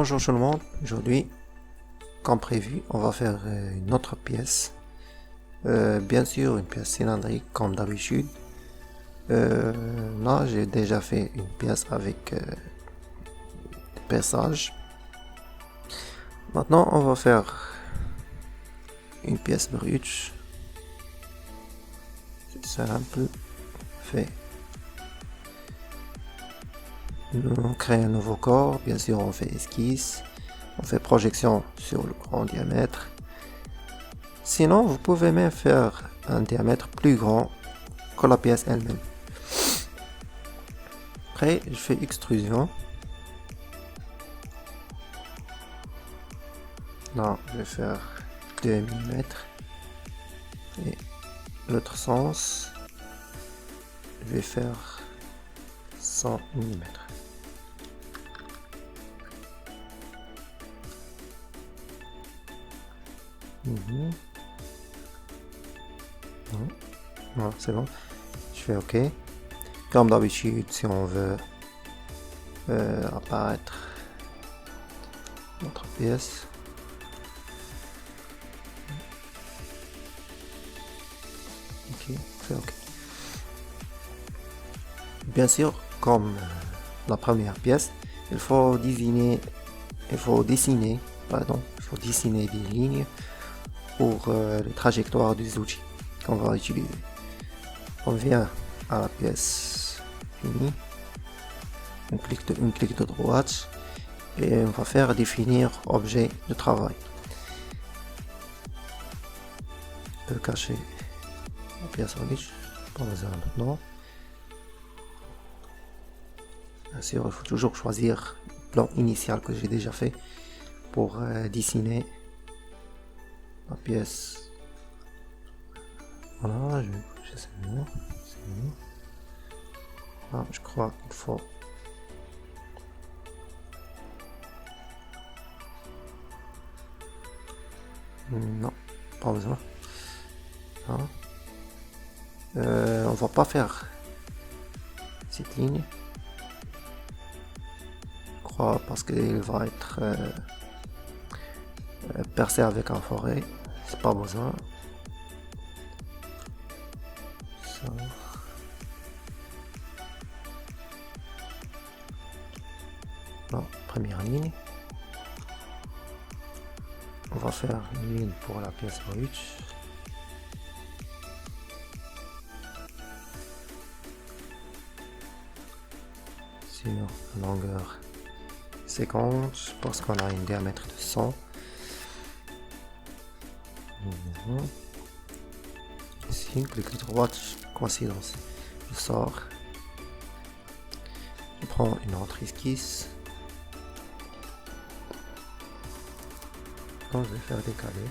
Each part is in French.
Bonjour tout le monde, aujourd'hui, comme prévu, on va faire une autre pièce. Bien sûr, une pièce cylindrique comme d'habitude. Là, j'ai déjà fait une pièce avec des perçages. Maintenant, on va faire une pièce brute. C'est simple, fait. On crée un nouveau corps, bien sûr on fait esquisse, on fait projection sur le grand diamètre. Sinon vous pouvez même faire un diamètre plus grand que la pièce elle-même. Après je fais extrusion. Là je vais faire 2 mm et l'autre sens je vais faire 100 mm. Voilà, c'est bon. Je fais OK. Comme d'habitude, si on veut apparaître notre pièce. OK, fait OK. Bien sûr, comme la première pièce, il faut dessiner des lignes pour les trajectoires des outils qu'on va utiliser. On vient à la pièce finie, on clique de droite et on va faire définir objet de travail. On peut cacher la pièce riche, pas besoin maintenant. Bien sûr, il faut toujours choisir le plan initial que j'ai déjà fait pour dessiner la pièce. Voilà, c'est mieux. Ah, je crois qu'il faut non, pas besoin. Hein. On va pas faire cette ligne. Je crois parce qu'il va être percé avec un forêt. C'est pas besoin. Ça. Non, première ligne. On va faire une ligne pour la pièce brute. Sur la longueur 50 parce qu'on a un diamètre de 100. Ici, clic droite, coïncidence. Je sors. Je prends une autre esquisse. Donc, je vais faire décaler.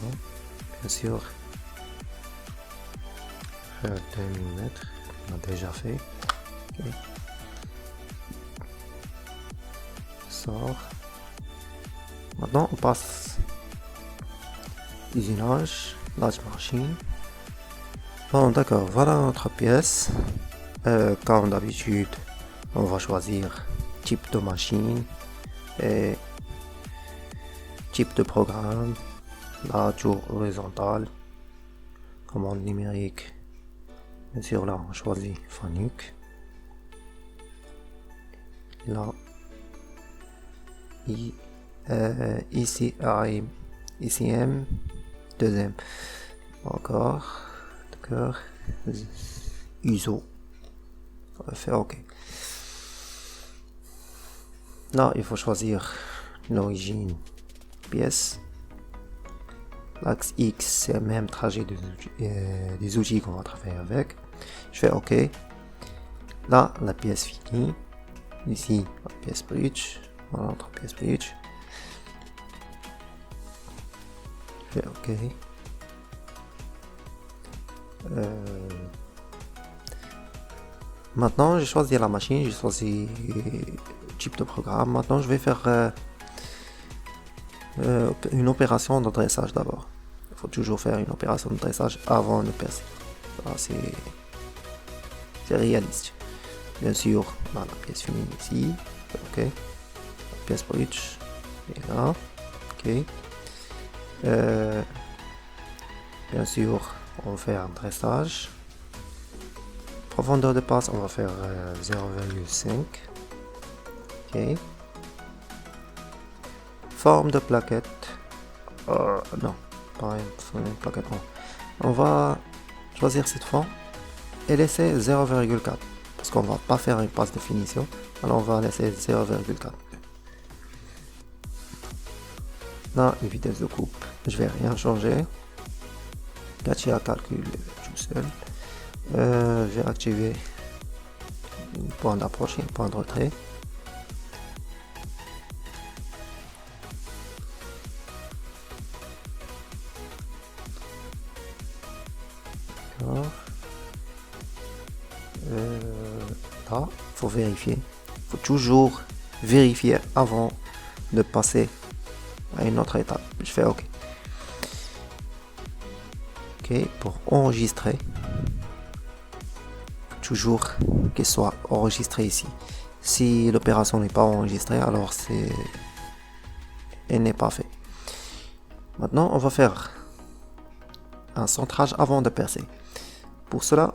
Bon, bien sûr, faire 2 mm. On a déjà fait. Okay. Sort. Maintenant, on passe usinage, large machine. Bon, d'accord, voilà notre pièce. Comme d'habitude, on va choisir type de machine et type de programme, large ou horizontal, commande numérique. Bien sûr, là, on choisit Fanuc. Là, ICM, deuxième. Encore, d'accord. USO. On va faire OK. Là, il faut choisir l'origine pièce. L'axe X, c'est le même trajet des outils qu'on va travailler avec. Je fais OK. Là, la pièce finie. Ici, la pièce brute. Voilà notre pièce brute. Je fais OK. Maintenant, j'ai choisi la machine, j'ai choisi type de programme. Maintenant, je vais faire une opération de dressage d'abord. Il faut toujours faire une opération de dressage avant de percer. C'est réaliste. Bien sûr, on a la pièce finie ici. Ok. La pièce bridge est là. Ok. Bien sûr, on va faire un dressage. Profondeur de passe, on va faire 0,5. Ok. Forme de plaquette. Non, pas une plaquette. On va choisir cette forme et laisser 0,4. Parce qu'on va pas faire une passe de finition. Alors on va laisser 0,4. Là, une vitesse de coupe. Je vais rien changer. Gatia calcule tout seul. Je vais activer un point d'approche et un point de retrait. Là, il faut vérifier. Il faut toujours vérifier avant de passer à une autre étape. Je fais OK. OK, pour enregistrer. Toujours qu'il soit enregistré ici. Si l'opération n'est pas enregistrée, alors elle n'est pas faite. Maintenant, on va faire un centrage avant de percer. Pour cela,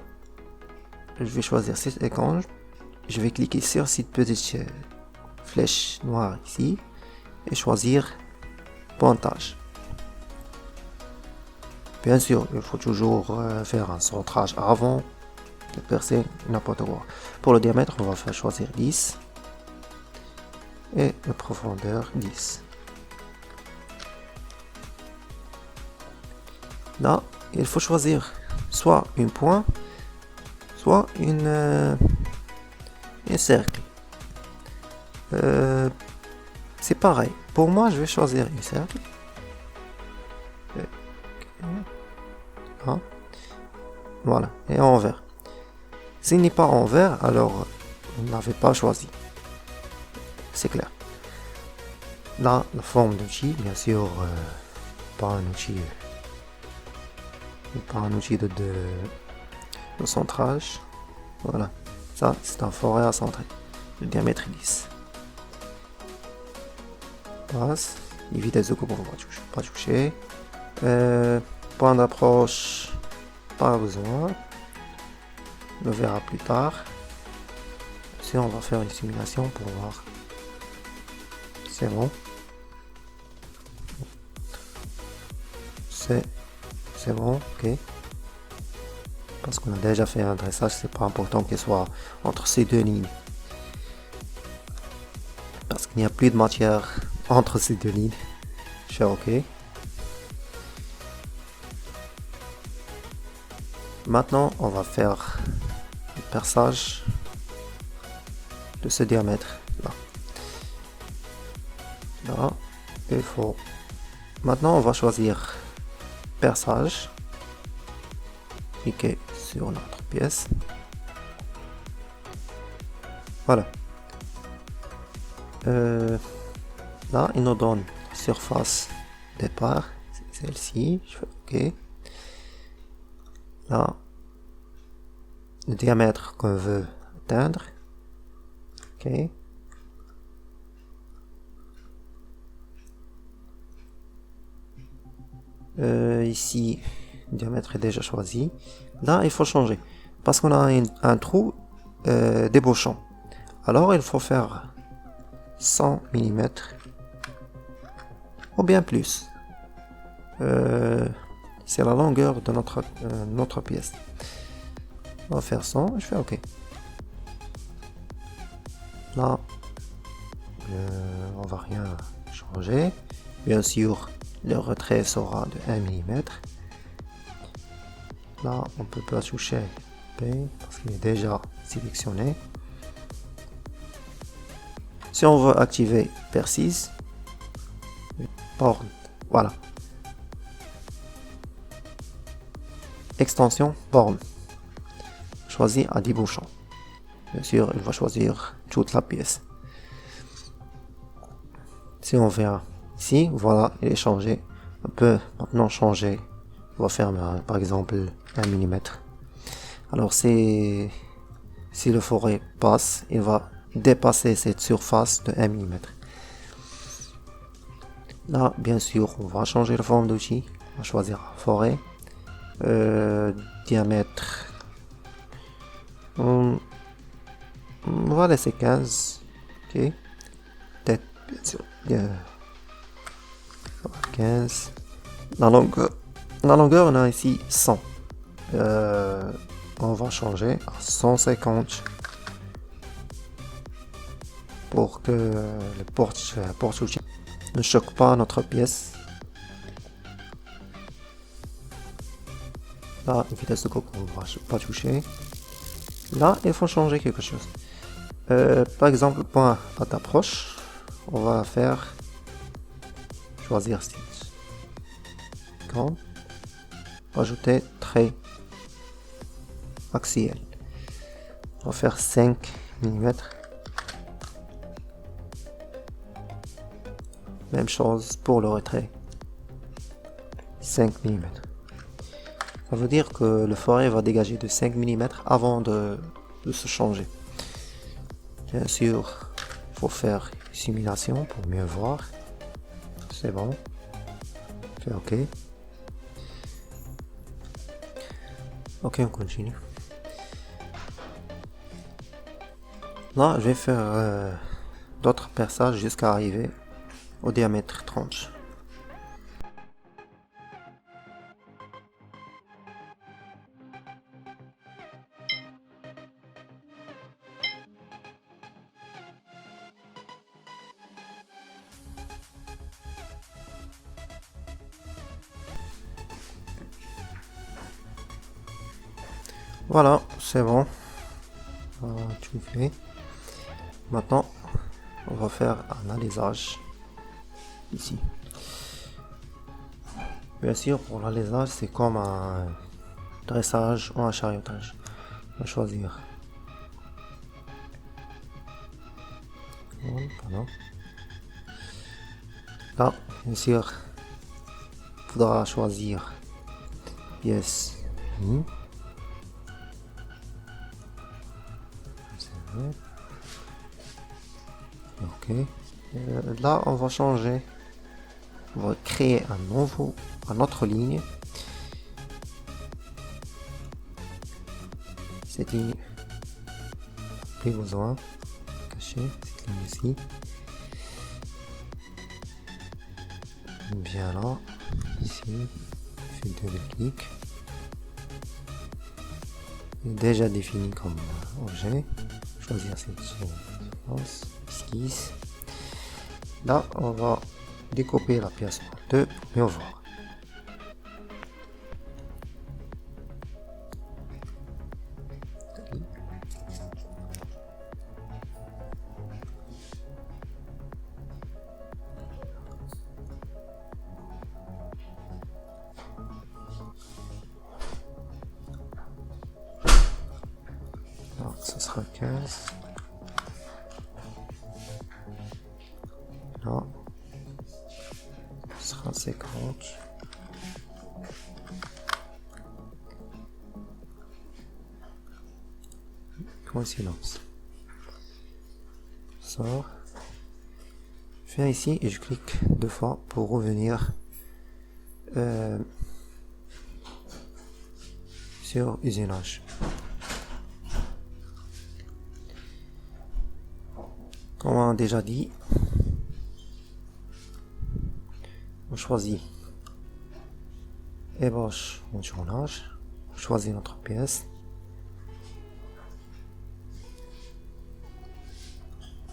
je vais choisir cette écran. Je vais cliquer sur cette petite flèche noire ici et choisir pointage. Bien sûr, il faut toujours faire un centrage avant de percer n'importe quoi. Pour le diamètre, on va faire choisir 10 et la profondeur 10. Là, il faut choisir soit une pointe, soit un cercle. C'est pareil. Pour moi, je vais choisir un cercle. Voilà, et envers. S'il n'est pas envers, alors vous n'avez pas choisi. C'est clair. Là, la forme d'outil, bien sûr, pas un outil de centrage. Voilà, ça c'est un forêt à centrer. Le diamètre est 10. Passe. Les vitesses de coupe, on va pas toucher. Point d'approche, pas besoin. On le verra plus tard. Si on va faire une simulation pour voir. C'est bon. C'est bon, ok. Parce qu'on a déjà fait un dressage, c'est pas important qu'il soit entre ces deux lignes. Parce qu'il n'y a plus de matière entre ces deux lignes. Je fais ok. Maintenant, on va faire le perçage de ce diamètre là. Là, il faut. Maintenant, on va choisir perçage. Cliquez sur notre pièce. Voilà. Là, il nous donne surface départ, c'est celle-ci. Je fais OK. Là, le diamètre qu'on veut atteindre. OK. Ici, le diamètre est déjà choisi. Là, il faut changer parce qu'on a un trou débouchant. Alors, il faut faire 100 mm ou bien plus. C'est la longueur de notre pièce. On va faire 100, je fais OK. Là, on va rien changer. Bien sûr, le retrait sera de 1 mm. Là, on peut pas toucher P parce qu'il est déjà sélectionné. Si on veut activer Persist, borne, voilà. Extension borne. Choisis à débouchant. Bien sûr, il va choisir toute la pièce. Si on vient ici, voilà, il est changé. On peut maintenant changer. On va faire par exemple 1 mm. Alors c'est si le forêt passe, il va dépasser cette surface de 1 mm. Là, bien sûr, on va changer la forme d'outil. On va choisir forêt. Diamètre. On va laisser 15. Ok. Peut-être, bien sûr. 15. La longueur, on a ici 100. On va changer à 150 pour que le porte-outil ne choque pas notre pièce. Là, la vitesse de coupe, on ne va pas toucher. Là, il faut changer quelque chose. Par exemple, point d'approche, on va faire choisir style. Grand. Ajouter trait axial. On va faire 5 mm. Même chose pour le retrait. 5 mm. Ça veut dire que le forêt va dégager de 5 mm avant de se changer. Bien sûr, il faut faire une simulation pour mieux voir. C'est bon. C'est OK. Ok, on continue. Là, je vais faire d'autres perçages jusqu'à arriver au diamètre 30. Voilà, c'est bon. Tout fait. Maintenant, on va faire un alésage ici. Bien sûr, pour l'alésage, c'est comme un dressage ou un chariotage. On va choisir. Pardon. Là, bien sûr, il faudra choisir pièce. Ok. Là, on va changer. On va créer une autre ligne. Cette ligne, plus besoin. Cacher cette ligne ici. Bien là, ici, je fais double clic. Déjà défini comme objet. Choisir cette esquisse. Là, on va découper la pièce en deux pour mieux voir. Donc, ce sera 15. Là, ce sera 50. Coïncidence. Sort. Je viens ici et je clique 2 fois pour revenir sur usinage. Comme on a déjà dit, on choisit ébauche en tournage, on choisit notre pièce,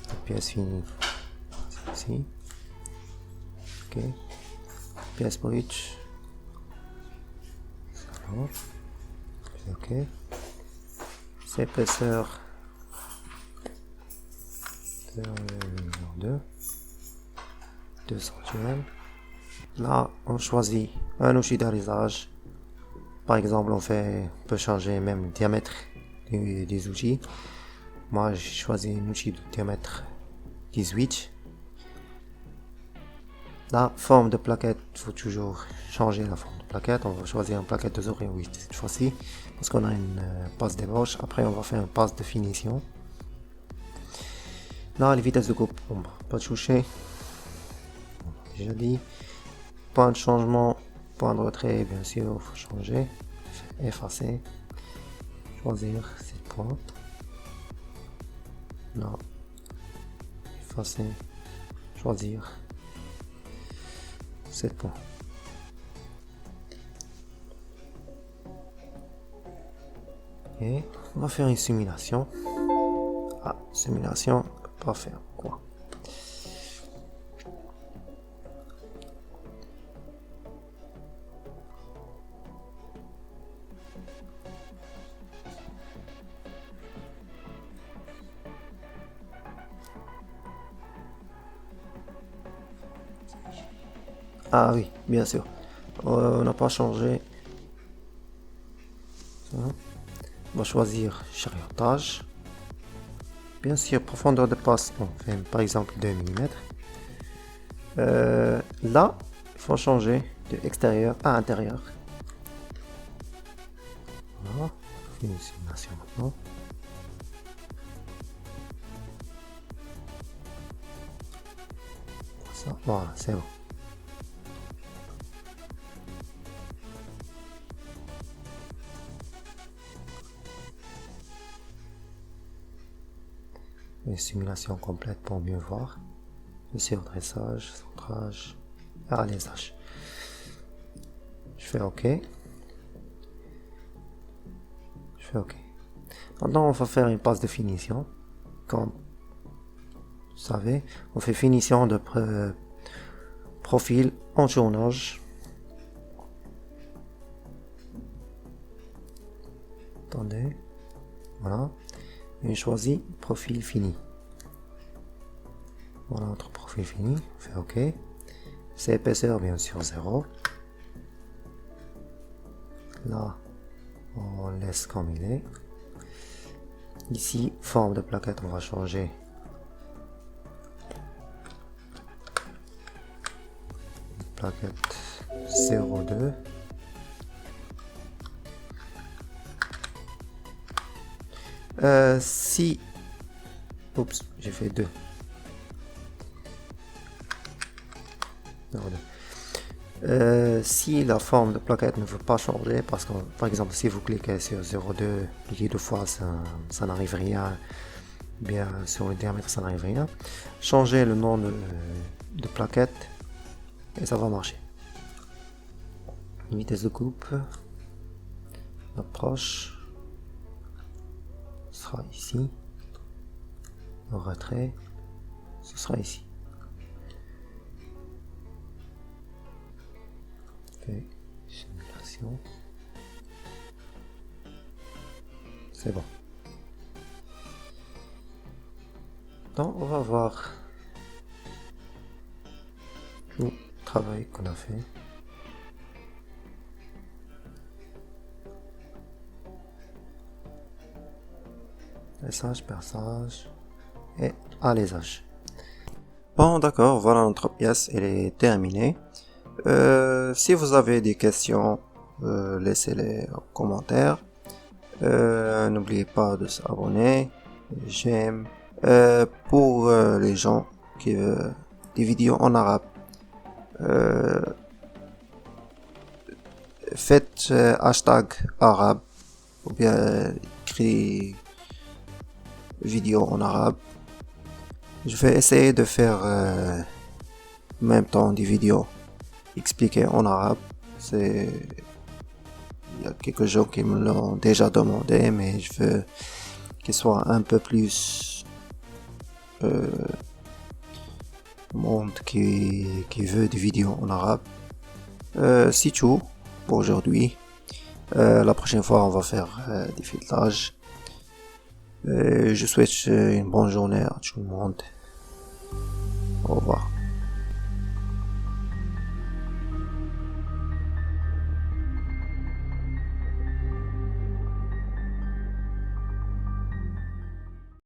la pièce finie ici, ok, pièce brute, ok, épaisseur 2 cm. Là, on choisit un outil d'alésage. Par exemple, on peut changer même le diamètre des outils. Moi, j'ai choisi un outil de diamètre 18. La forme de plaquette, il faut toujours changer la forme de plaquette. On va choisir une plaquette de 0,8 cette fois-ci, parce qu'on a une passe d'ébauche. Après, on va faire une passe de finition. Là, les vitesses de coupe, on va pas toucher. Déjà dit. Point de changement, point de retrait, bien sûr, il faut changer. Effacer. Choisir cette pointe. Là. Effacer. Choisir cette pointe. Et on va faire une simulation. Ah, simulation, pas faire quoi? Ah oui, bien sûr. On n'a pas changé. On va choisir chariotage. Bien sûr, profondeur de passe, on fait par exemple 2 mm. Là, il faut changer de extérieur à intérieur. Voilà, on fait une simulation maintenant. Ça, voilà, c'est bon. Une simulation complète pour mieux voir. Le dressage, centrage, alésage. Je fais OK. Je fais OK. Maintenant, on va faire une passe de finition. Comme vous savez, on fait finition de profil en tournage. Attendez. Voilà. Et choisis profil fini. Voilà notre profil fini. On fait OK. C'est épaisseur bien sûr 0. Là, on laisse comme il est. Ici, forme de plaquette, on va changer. Plaquette 0,2. Si... Oups, j'ai fait 2. 0,2. Si la forme de plaquette ne veut pas changer, parce que par exemple si vous cliquez sur 0,2, cliquez 2 fois, ça n'arrive rien, bien sur le diamètre ça n'arrive rien, changez le nom de plaquette et ça va marcher. Vitesse de coupe, l'approche sera ici, le retrait ce sera ici. Simulation. C'est bon. Donc on va voir tout le travail qu'on a fait. Lissage, perçage et alésage. Bon d'accord, voilà notre pièce, elle est terminée. Si vous avez des questions, laissez-les en commentaire. N'oubliez pas de s'abonner, j'aime. Pour les gens qui veulent des vidéos en arabe, faites hashtag arabe ou bien écrit vidéo en arabe. Je vais essayer de faire en même temps des vidéos expliquées en arabe. Il y a quelques gens qui me l'ont déjà demandé, mais je veux qu'il soit un peu plus monde qui veut des vidéos en arabe. C'est tout pour aujourd'hui. La prochaine fois on va faire des filtrages. Je souhaite une bonne journée à tout le monde. Au revoir.